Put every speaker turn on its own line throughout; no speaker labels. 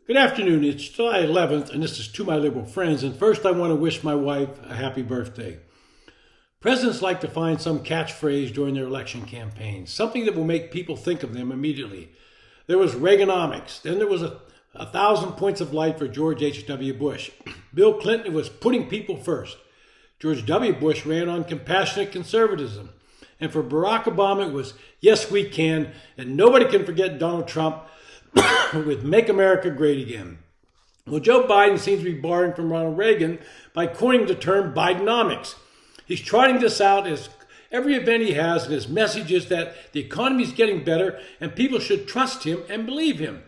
Good afternoon. It's July 11th, and this is To My Liberal Friends. And first, I want to wish my wife a happy birthday. Presidents like to find some catchphrase during their election campaigns, something that will make people think of them immediately. There was Reaganomics. Then there was a thousand points of light for George H.W. Bush. Bill Clinton was putting people first. George W. Bush ran on compassionate conservatism. And for Barack Obama, it was yes, we can. And nobody can forget Donald Trump with Make America Great Again. Well, Joe Biden seems to be borrowing from Ronald Reagan by coining the term Bidenomics. He's trotting this out as every event he has, and his message is that the economy is getting better and people should trust him and believe him.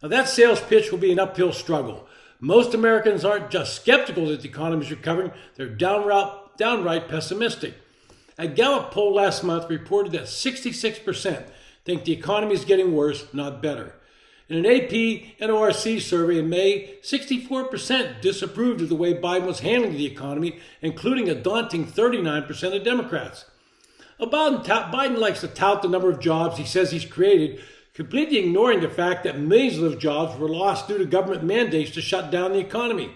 Now, that sales pitch will be an uphill struggle. Most Americans aren't just skeptical that the economy is recovering, they're downright pessimistic. A Gallup poll last month reported that 66% think the economy is getting worse, not better. In an AP NORC survey in May, 64% disapproved of the way Biden was handling the economy, including a daunting 39% of Democrats. Biden likes to tout the number of jobs he says he's created, completely ignoring the fact that millions of those jobs were lost due to government mandates to shut down the economy.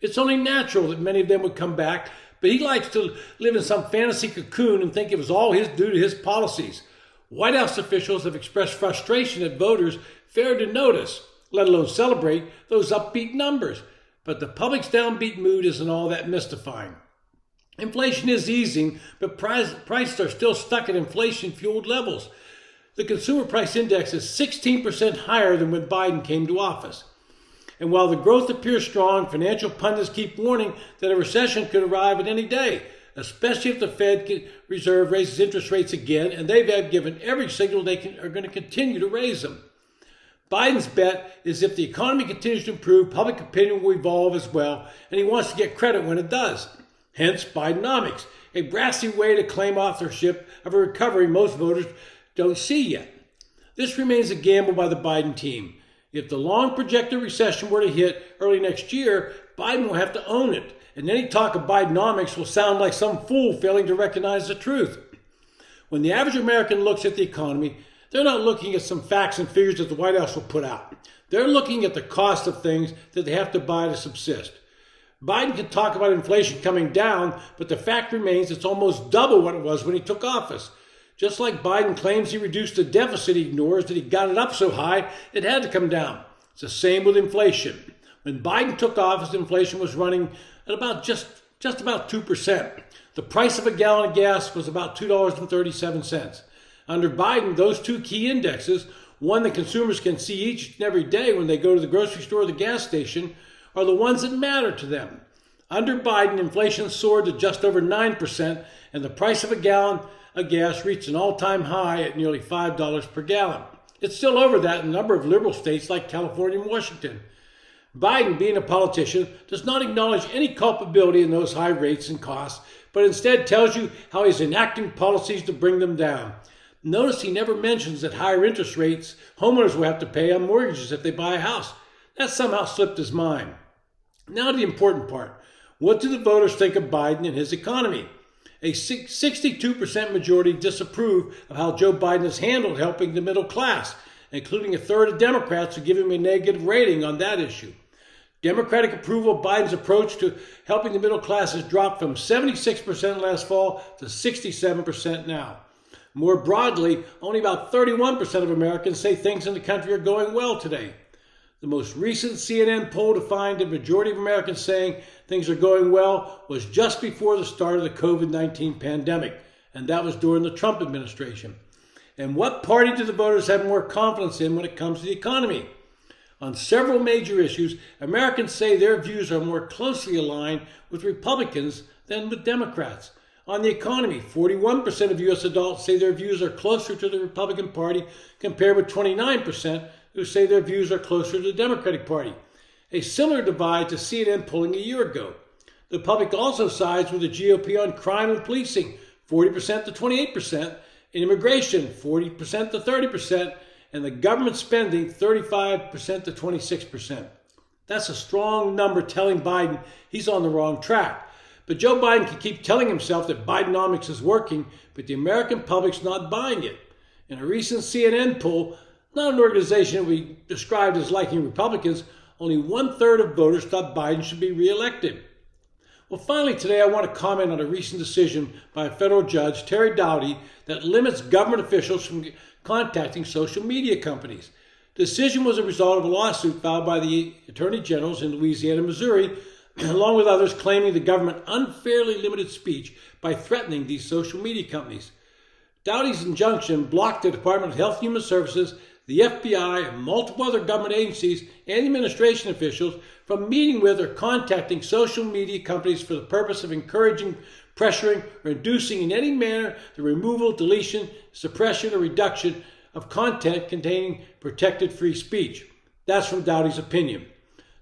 It's only natural that many of them would come back, but he likes to live in some fantasy cocoon and think it was all due to his policies. White House officials have expressed frustration that voters failed to notice, let alone celebrate, those upbeat numbers. But the public's downbeat mood isn't all that mystifying. Inflation is easing, but prices are still stuck at inflation-fueled levels. The consumer price index is 16% higher than when Biden came to office. And while the growth appears strong, financial pundits keep warning that a recession could arrive at any day, especially if the Fed Reserve raises interest rates again, and they've given every signal they are going to continue to raise them. Biden's bet is if the economy continues to improve, public opinion will evolve as well, and he wants to get credit when it does. Hence, Bidenomics, a brassy way to claim authorship of a recovery most voters don't see yet. This remains a gamble by the Biden team. If the long-projected recession were to hit early next year, Biden will have to own it, and any talk of Bidenomics will sound like some fool failing to recognize the truth. When the average American looks at the economy, they're not looking at some facts and figures that the White House will put out. They're looking at the cost of things that they have to buy to subsist. Biden can talk about inflation coming down, but the fact remains it's almost double what it was when he took office. Just like Biden claims he reduced the deficit, he ignores that he got it up so high it had to come down. It's the same with inflation. When Biden took office, inflation was running at about just about 2%. The price of a gallon of gas was about $2.37. Under Biden, those two key indexes, one that consumers can see each and every day when they go to the grocery store or the gas station, are the ones that matter to them. Under Biden, inflation soared to just over 9%, and the price of a gallon of gas reached an all-time high at nearly $5 per gallon. It's still over that in a number of liberal states like California and Washington. Biden, being a politician, does not acknowledge any culpability in those high rates and costs, but instead tells you how he's enacting policies to bring them down. Notice he never mentions that higher interest rates homeowners will have to pay on mortgages if they buy a house. That somehow slipped his mind. Now to the important part. What do the voters think of Biden and his economy? A 62% majority disapprove of how Joe Biden has handled helping the middle class, including a third of Democrats who give him a negative rating on that issue. Democratic approval of Biden's approach to helping the middle class has dropped from 76% last fall to 67% now. More broadly, only about 31% of Americans say things in the country are going well today. The most recent CNN poll to find a majority of Americans saying things are going well was just before the start of the COVID-19 pandemic, and that was during the Trump administration. And what party do the voters have more confidence in when it comes to the economy? On several major issues, Americans say their views are more closely aligned with Republicans than with Democrats. On the economy, 41% of U.S. adults say their views are closer to the Republican Party compared with 29% who say their views are closer to the Democratic Party. A similar divide to CNN polling a year ago. The public also sides with the GOP on crime and policing, 40% to 28%, and immigration, 40% to 30%, and the government spending, 35% to 26%. That's a strong number telling Biden he's on the wrong track. But Joe Biden can keep telling himself that Bidenomics is working, but the American public's not buying it. In a recent CNN poll, not an organization that we described as liking Republicans, only 1/3 of voters thought Biden should be reelected. Well, finally, today I want to comment on a recent decision by a federal judge, Terry Doughty, that limits government officials from contacting social media companies. The decision was a result of a lawsuit filed by the attorney generals in Louisiana and Missouri, along with others claiming the government unfairly limited speech by threatening these social media companies. Doughty's injunction blocked the Department of Health and Human Services, the FBI, and multiple other government agencies and administration officials from meeting with or contacting social media companies for the purpose of encouraging, pressuring, or inducing in any manner the removal, deletion, suppression, or reduction of content containing protected free speech. That's from Doughty's opinion.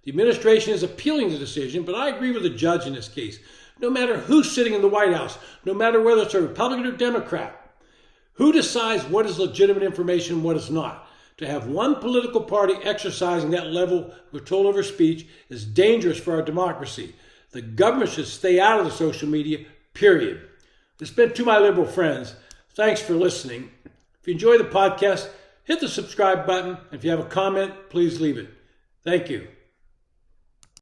The administration is appealing the decision, but I agree with the judge in this case. No matter who's sitting in the White House, no matter whether it's a Republican or Democrat, who decides what is legitimate information and what is not? To have one political party exercising that level of control over speech is dangerous for our democracy. The government should stay out of the social media, period. This has been To My Liberal Friends. Thanks for listening. If you enjoy the podcast, hit the subscribe button. If you have a comment, please leave it. Thank you.